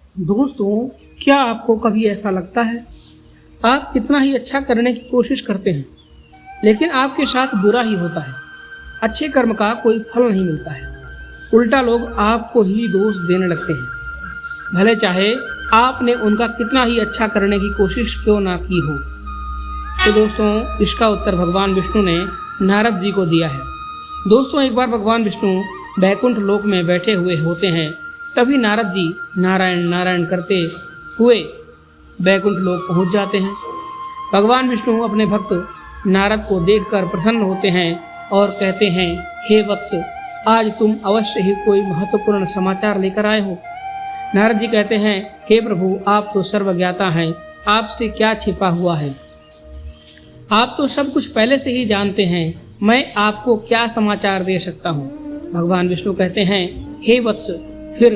दोस्तों, क्या आपको कभी ऐसा लगता है आप कितना ही अच्छा करने की कोशिश करते हैं लेकिन आपके साथ बुरा ही होता है। अच्छे कर्म का कोई फल नहीं मिलता है, उल्टा लोग आपको ही दोष देने लगते हैं, भले चाहे आपने उनका कितना ही अच्छा करने की कोशिश क्यों ना की हो। तो दोस्तों, इसका उत्तर भगवान विष्णु ने नारद जी को दिया है। दोस्तों, एक बार भगवान विष्णु बैकुंठ लोक में बैठे हुए होते हैं, तभी नारद जी नारायण नारायण करते हुए बैकुंठ लोक पहुंच जाते हैं। भगवान विष्णु अपने भक्त नारद को देखकर प्रसन्न होते हैं और कहते हैं, हे वत्स, आज तुम अवश्य ही कोई महत्वपूर्ण समाचार लेकर आए हो। नारद जी कहते हैं, हे प्रभु, आप तो सर्वज्ञाता हैं, आपसे क्या छिपा हुआ है, आप तो सब कुछ पहले से ही जानते हैं, मैं आपको क्या समाचार दे सकता हूँ। भगवान विष्णु कहते हैं, हे वत्स, फिर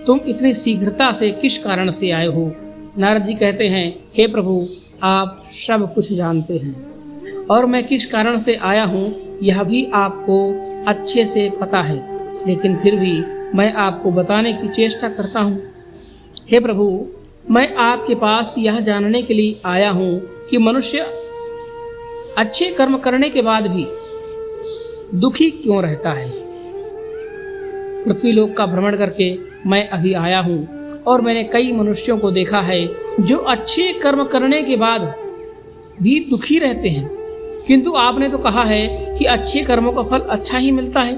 तुम इतनी शीघ्रता से किस कारण से आए हो। नारद जी कहते हैं, हे प्रभु, आप सब कुछ जानते हैं और मैं किस कारण से आया हूँ यह भी आपको अच्छे से पता है, लेकिन फिर भी मैं आपको बताने की चेष्टा करता हूँ। हे प्रभु, मैं आपके पास यह जानने के लिए आया हूँ कि मनुष्य अच्छे कर्म करने के बाद भी दुखी क्यों रहता है। पृथ्वी लोक का भ्रमण करके मैं अभी आया हूँ और मैंने कई मनुष्यों को देखा है जो अच्छे कर्म करने के बाद भी दुखी रहते हैं, किंतु आपने तो कहा है कि अच्छे कर्मों का फल अच्छा ही मिलता है,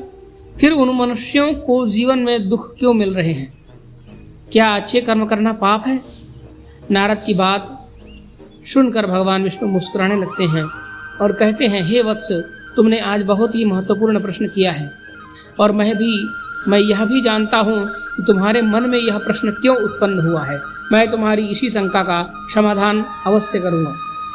फिर उन मनुष्यों को जीवन में दुख क्यों मिल रहे हैं। क्या अच्छे कर्म करना पाप है। नारद की बात सुनकर भगवान विष्णु मुस्कुराने लगते हैं और कहते हैं, हे वत्स, तुमने आज बहुत ही महत्वपूर्ण प्रश्न किया है और मैं यह भी जानता हूँ कि तुम्हारे मन में यह प्रश्न क्यों उत्पन्न हुआ है। मैं तुम्हारी इसी शंका का समाधान अवश्य करूँगा।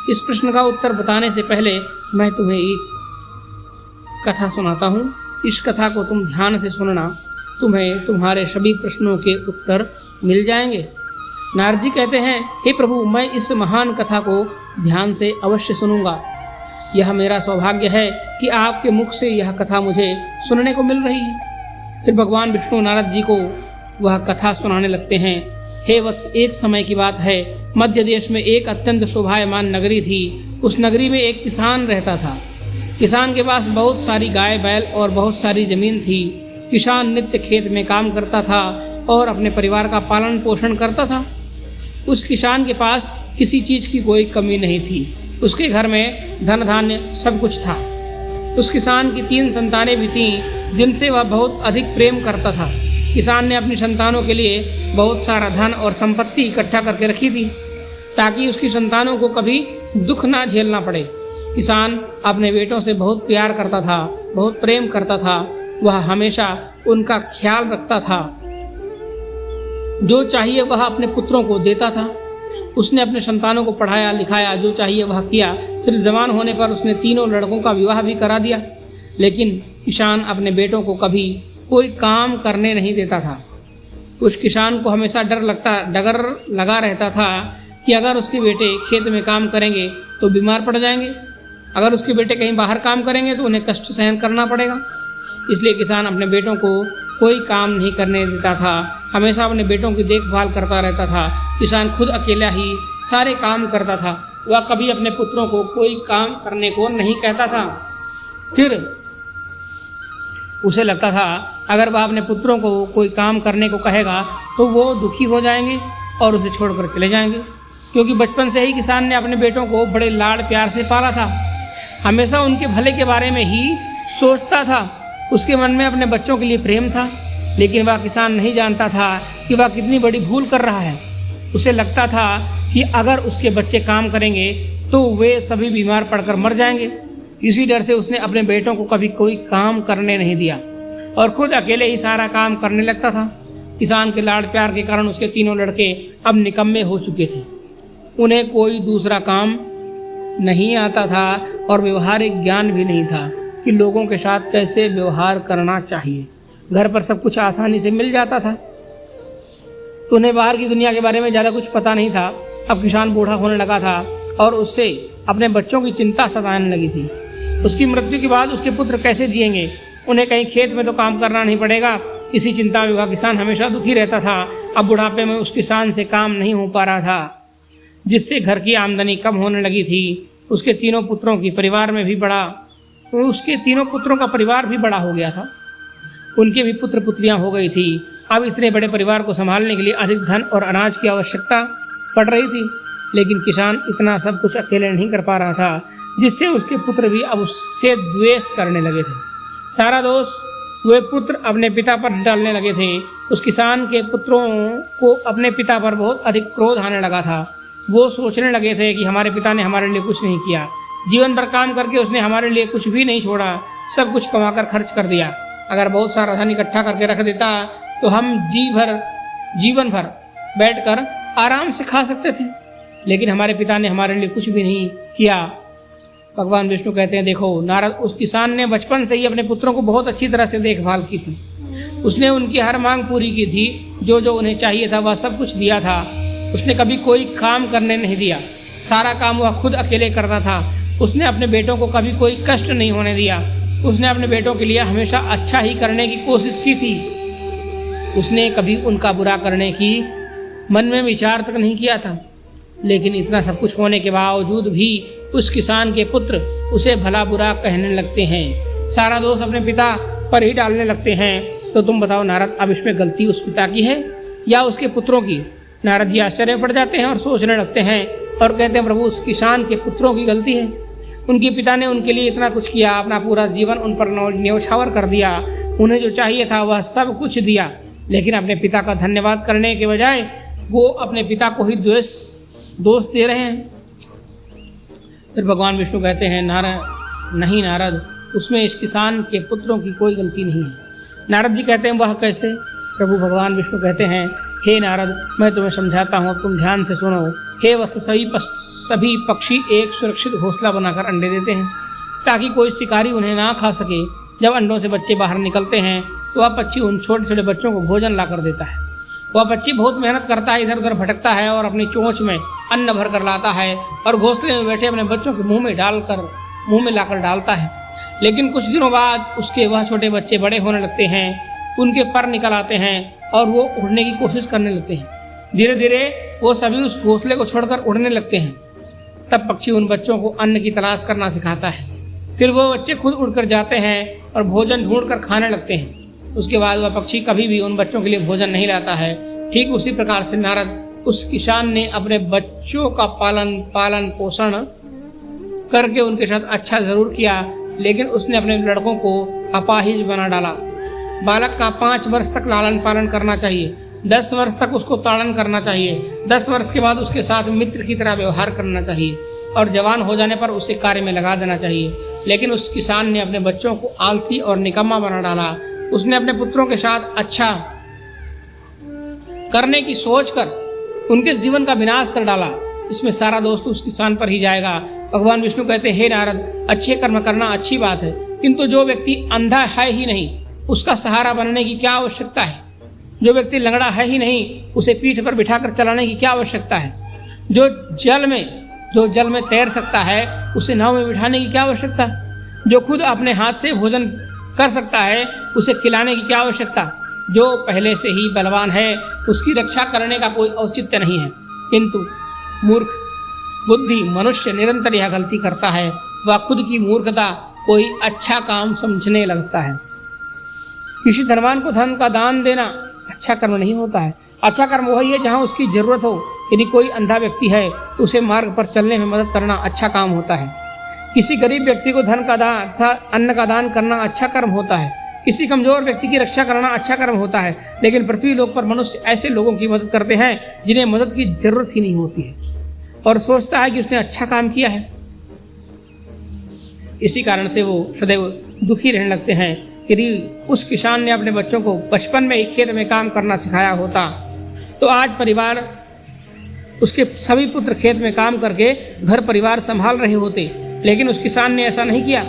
इस प्रश्न का उत्तर बताने से पहले मैं तुम्हें एक कथा सुनाता हूँ। इस कथा को तुम ध्यान से सुनना, तुम्हें तुम्हारे सभी प्रश्नों के उत्तर मिल जाएंगे। नारद जी कहते हैं, हे प्रभु, मैं इस महान कथा को ध्यान से अवश्य सुनूंगा। यह मेरा सौभाग्य है कि आपके मुख से यह कथा मुझे सुनने को मिल रही है। फिर भगवान विष्णु नारद जी को वह कथा सुनाने लगते हैं। हे वत्स, एक समय की बात है, मध्य देश में एक अत्यंत शोभायमान नगरी थी। उस नगरी में एक किसान रहता था। किसान के पास बहुत सारी गाय बैल और बहुत सारी जमीन थी। किसान नित्य खेत में काम करता था और अपने परिवार का पालन पोषण करता था। उस किसान के पास किसी चीज़ की कोई कमी नहीं थी। उसके घर में धन धान्य सब कुछ था। उस किसान की 3 संतानें भी थीं जिनसे वह बहुत अधिक प्रेम करता था। किसान ने अपनी संतानों के लिए बहुत सारा धन और संपत्ति इकट्ठा करके रखी थी ताकि उसकी संतानों को कभी दुख ना झेलना पड़े। किसान अपने बेटों से बहुत प्यार करता था, बहुत प्रेम करता था। वह हमेशा उनका ख्याल रखता था। जो चाहिए वह अपने पुत्रों को देता था। उसने अपने संतानों को पढ़ाया लिखाया, जो चाहिए वह किया। फिर जवान होने पर उसने 3 लड़कों का विवाह भी करा दिया। लेकिन किसान अपने बेटों को कभी कोई काम करने नहीं देता था। उस किसान को हमेशा डर लगा रहता था कि अगर उसके बेटे खेत में काम करेंगे तो बीमार पड़ जाएंगे, अगर उसके बेटे कहीं बाहर काम करेंगे तो उन्हें कष्ट सहन करना पड़ेगा। इसलिए किसान अपने बेटों को कोई काम नहीं करने देता था, हमेशा अपने बेटों की देखभाल करता रहता था। किसान खुद अकेला ही सारे काम करता था। वह कभी अपने पुत्रों को कोई काम करने को नहीं कहता था। फिर उसे लगता था अगर वह अपने पुत्रों को कोई काम करने को कहेगा तो वो दुखी हो जाएंगे और उसे छोड़कर चले जाएंगे, क्योंकि बचपन से ही किसान ने अपने बेटों को बड़े लाड़ प्यार से पाला था। हमेशा उनके भले के बारे में ही सोचता था। उसके मन में अपने बच्चों के लिए प्रेम था, लेकिन वह किसान नहीं जानता था कि वह कितनी बड़ी भूल कर रहा है। उसे लगता था कि अगर उसके बच्चे काम करेंगे तो वे सभी बीमार पड़कर मर जाएंगे। इसी डर से उसने अपने बेटों को कभी कोई काम करने नहीं दिया और खुद अकेले ही सारा काम करने लगता था। किसान के लाड़ प्यार के कारण उसके 3 लड़के अब निकम्मे हो चुके थे। उन्हें कोई दूसरा काम नहीं आता था और व्यवहारिक ज्ञान भी नहीं था कि लोगों के साथ कैसे व्यवहार करना चाहिए। घर पर सब कुछ आसानी से मिल जाता था तो उन्हें बाहर की दुनिया के बारे में ज़्यादा कुछ पता नहीं था। अब किसान बूढ़ा होने लगा था और उससे अपने बच्चों की चिंता सताने लगी थी। उसकी मृत्यु के बाद उसके पुत्र कैसे जिएंगे, उन्हें कहीं खेत में तो काम करना नहीं पड़ेगा। इसी चिंता में वह किसान हमेशा दुखी रहता था। अब बुढ़ापे में उस किसान से काम नहीं हो पा रहा था, जिससे घर की आमदनी कम होने लगी थी। उसके तीनों पुत्रों का परिवार भी बड़ा हो गया था। उनके भी पुत्र पुत्रियां हो गई थी। अब इतने बड़े परिवार को संभालने के लिए अधिक धन और अनाज की आवश्यकता पड़ रही थी, लेकिन किसान इतना सब कुछ अकेले नहीं कर पा रहा था, जिससे उसके पुत्र भी अब उससे द्वेष करने लगे थे। सारा दोष वे पुत्र अपने पिता पर डालने लगे थे। उस किसान के पुत्रों को अपने पिता पर बहुत अधिक क्रोध आने लगा था। वो सोचने लगे थे कि हमारे पिता ने हमारे लिए कुछ नहीं किया, जीवन भर काम करके उसने हमारे लिए कुछ भी नहीं छोड़ा, सब कुछ कमाकर खर्च कर दिया। अगर बहुत सारा धन इकट्ठा करके रख देता तो हम जीवन भर बैठकर आराम से खा सकते थे, लेकिन हमारे पिता ने हमारे लिए कुछ भी नहीं किया। भगवान विष्णु कहते हैं, देखो नारद, उस किसान ने बचपन से ही अपने पुत्रों को बहुत अच्छी तरह से देखभाल की थी। उसने उनकी हर मांग पूरी की थी, जो जो उन्हें चाहिए था वह सब कुछ दिया था। उसने कभी कोई काम करने नहीं दिया, सारा काम वह खुद अकेले करता था। उसने अपने बेटों को कभी कोई कष्ट नहीं होने दिया। उसने अपने बेटों के लिए हमेशा अच्छा ही करने की कोशिश की थी। उसने कभी उनका बुरा करने की मन में विचार तक नहीं किया था। लेकिन इतना सब कुछ होने के बावजूद भी उस किसान के पुत्र उसे भला बुरा कहने लगते हैं, सारा दोष अपने पिता पर ही डालने लगते हैं। तो तुम बताओ नारद, अब इसमें गलती उस पिता की है या उसके पुत्रों की? नारद जी आश्चर्य में पड़ जाते हैं और सोचने लगते हैं और कहते हैं, प्रभु उस किसान के पुत्रों की गलती है। उनके पिता ने उनके लिए इतना कुछ किया, अपना पूरा जीवन उन पर न्यौछावर कर दिया, उन्हें जो चाहिए था वह सब कुछ दिया, लेकिन अपने पिता का धन्यवाद करने के बजाय वो अपने पिता को ही दोष दे रहे हैं। फिर भगवान विष्णु कहते हैं, नहीं नारद, उसमें इस किसान के पुत्रों की कोई गलती नहीं है। नारद जी कहते हैं, वह कैसे? प्रभु भगवान विष्णु कहते हैं, हे नारद, मैं तुम्हें समझाता हूँ, तुम ध्यान से सुनो। हे वत्स, सभी पक्षी एक सुरक्षित घोंसला बनाकर अंडे देते हैं ताकि कोई शिकारी उन्हें ना खा सके। जब अंडों से बच्चे बाहर निकलते हैं तो वह पक्षी उन छोटे छोटे बच्चों को भोजन ला कर देता है। वह पक्षी बहुत मेहनत करता है, इधर उधर भटकता है और अपनी चोंच में अन्न भर कर लाता है और घोंसले में बैठे अपने बच्चों के मुंह में लाकर डालता है। लेकिन कुछ दिनों बाद उसके वह छोटे बच्चे बड़े होने लगते हैं, उनके पर निकल आते हैं और वो उड़ने की कोशिश करने लगते हैं। धीरे धीरे वो सभी उस घोंसले को छोड़कर उड़ने लगते हैं। तब पक्षी उन बच्चों को अन्न की तलाश करना सिखाता है। फिर वो बच्चे खुद उड़कर जाते हैं और भोजन ढूंढकर खाने लगते हैं। उसके बाद वह पक्षी कभी भी उन बच्चों के लिए भोजन नहीं लाता है। ठीक उसी प्रकार से नारद, उस किसान ने अपने बच्चों का पालन पोषण करके उनके साथ अच्छा जरूर किया, लेकिन उसने अपने लड़कों को अपाहिज बना डाला। बालक का 5 वर्ष तक लालन पालन करना चाहिए, 10 वर्ष तक उसको ताड़न करना चाहिए, 10 वर्ष के बाद उसके साथ मित्र की तरह व्यवहार करना चाहिए और जवान हो जाने पर उसे कार्य में लगा देना चाहिए। लेकिन उस किसान ने अपने बच्चों को आलसी और निकम्मा बना डाला। उसने अपने पुत्रों के साथ अच्छा करने की सोचकर उनके जीवन का विनाश कर डाला। इसमें सारा दोष उस किसान पर ही जाएगा। भगवान विष्णु कहते हैं, हे नारद, अच्छे कर्म करना अच्छी बात है, किंतु जो व्यक्ति अंधा है ही नहीं उसका सहारा बनने की क्या आवश्यकता है? जो व्यक्ति लंगड़ा है ही नहीं उसे पीठ पर बिठाकर चलाने की क्या आवश्यकता है? जो जल में तैर सकता है उसे नाव में बिठाने की क्या आवश्यकता? जो खुद अपने हाथ से भोजन कर सकता है उसे खिलाने की क्या आवश्यकता? जो पहले से ही बलवान है उसकी रक्षा करने का कोई औचित्य नहीं है। किंतु मूर्ख बुद्धि मनुष्य निरंतर यह गलती करता है, वह खुद की मूर्खता कोई अच्छा काम समझने लगता है। किसी धनवान को धन का दान देना अच्छा कर्म नहीं होता है। अच्छा कर्म वही है जहाँ उसकी जरूरत हो। यदि कोई अंधा व्यक्ति है उसे मार्ग पर चलने में मदद करना अच्छा काम होता है। किसी गरीब व्यक्ति को धन का दान तथा अन्न का दान करना अच्छा कर्म होता है। किसी कमजोर व्यक्ति की रक्षा करना अच्छा कर्म होता है। लेकिन पृथ्वी लोक पर मनुष्य ऐसे लोगों की मदद करते हैं जिन्हें मदद की जरूरत ही नहीं होती है और सोचता है कि उसने अच्छा काम किया है। इसी कारण से वो सदैव दुखी रहने लगते हैं। यदि उस किसान ने अपने बच्चों को बचपन में ही खेत में काम करना सिखाया होता तो आज परिवार उसके सभी पुत्र खेत में काम करके घर परिवार संभाल रहे होते। लेकिन उस किसान ने ऐसा नहीं किया।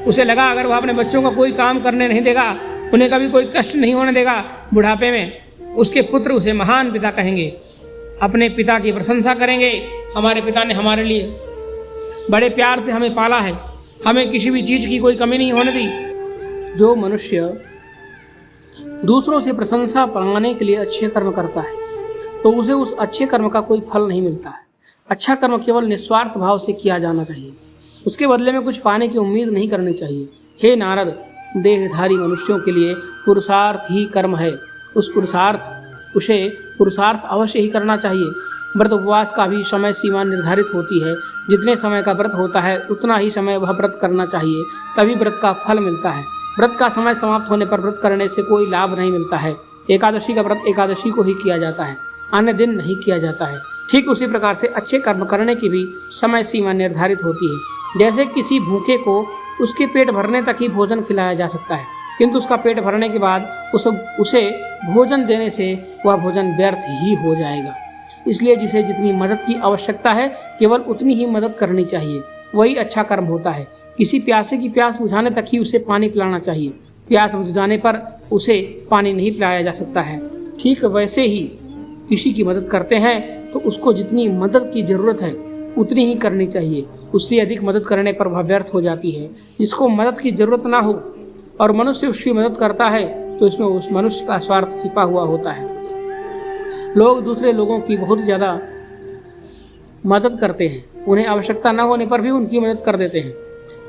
उसे लगा अगर वह अपने बच्चों का कोई काम करने नहीं देगा, उन्हें कभी कोई कष्ट नहीं होने देगा, बुढ़ापे में उसके पुत्र उसे महान पिता कहेंगे, अपने पिता की प्रशंसा करेंगे। हमारे पिता ने हमारे लिए बड़े प्यार से हमें पाला है, हमें किसी भी चीज़ की कोई कमी नहीं होने दी। जो मनुष्य दूसरों से प्रशंसा पाने के लिए अच्छे कर्म करता है तो उसे उस अच्छे कर्म का कोई फल नहीं मिलता है। अच्छा कर्म केवल निस्वार्थ भाव से किया जाना चाहिए, उसके बदले में कुछ पाने की उम्मीद नहीं करनी चाहिए। हे नारद, देहधारी मनुष्यों के लिए पुरुषार्थ ही कर्म है, उसे पुरुषार्थ अवश्य ही करना चाहिए। व्रत उपवास का भी समय सीमा निर्धारित होती है। जितने समय का व्रत होता है उतना ही समय वह व्रत करना चाहिए, तभी व्रत का फल मिलता है। व्रत का समय समाप्त होने पर व्रत करने से कोई लाभ नहीं मिलता है। एकादशी का व्रत एकादशी को ही किया जाता है, अन्य दिन नहीं किया जाता है। ठीक उसी प्रकार से अच्छे कर्म करने की भी समय सीमा निर्धारित होती है। जैसे किसी भूखे को उसके पेट भरने तक ही भोजन खिलाया जा सकता है, किंतु उसका पेट भरने के बाद उसे भोजन देने से वह भोजन व्यर्थ ही हो जाएगा। इसलिए जिसे जितनी मदद की आवश्यकता है केवल उतनी ही मदद करनी चाहिए, वही अच्छा कर्म होता है। किसी प्यासे की प्यास बुझाने तक ही उसे पानी पिलाना चाहिए। प्यास बुझ जाने पर उसे पानी नहीं पिलाया जा सकता है। ठीक वैसे ही किसी की मदद करते हैं तो उसको जितनी मदद की ज़रूरत है उतनी ही करनी चाहिए, उससे अधिक मदद करने पर वह व्यर्थ हो जाती है। जिसको मदद की ज़रूरत ना हो और मनुष्य उसकी मदद करता है तो इसमें उस मनुष्य का स्वार्थ छिपा हुआ होता है। लोग दूसरे लोगों की बहुत ज़्यादा मदद करते हैं, उन्हें आवश्यकता न होने पर भी उनकी मदद कर देते हैं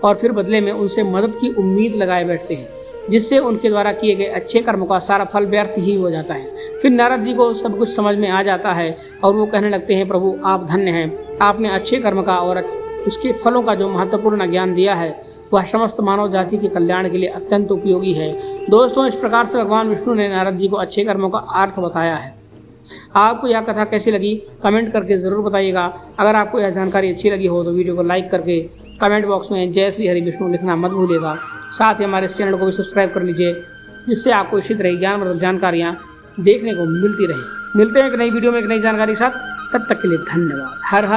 और फिर बदले में उनसे मदद की उम्मीद लगाए बैठते हैं, जिससे उनके द्वारा किए गए अच्छे कर्मों का सारा फल व्यर्थ ही हो जाता है। फिर नारद जी को सब कुछ समझ में आ जाता है और वो कहने लगते हैं, प्रभु आप धन्य हैं, आपने अच्छे कर्म का और उसके फलों का जो महत्वपूर्ण ज्ञान दिया है वह समस्त मानव जाति के कल्याण के लिए अत्यंत उपयोगी है। दोस्तों, इस प्रकार से भगवान विष्णु ने नारद जी को अच्छे कर्मों का अर्थ बताया है। आपको यह कथा कैसी लगी कमेंट करके ज़रूर बताइएगा। अगर आपको यह जानकारी अच्छी लगी हो तो वीडियो को लाइक करके कमेंट बॉक्स में जय श्री हरि विष्णु लिखना मत भूलिएगा। साथ ही हमारे इस चैनल को भी सब्सक्राइब कर लीजिए, जिससे आपको इसी तरह ज्ञानवर्धक जानकारियाँ देखने को मिलती रहे। मिलते हैं एक नई वीडियो में एक नई जानकारी के साथ, तब तक के लिए धन्यवाद। हर हर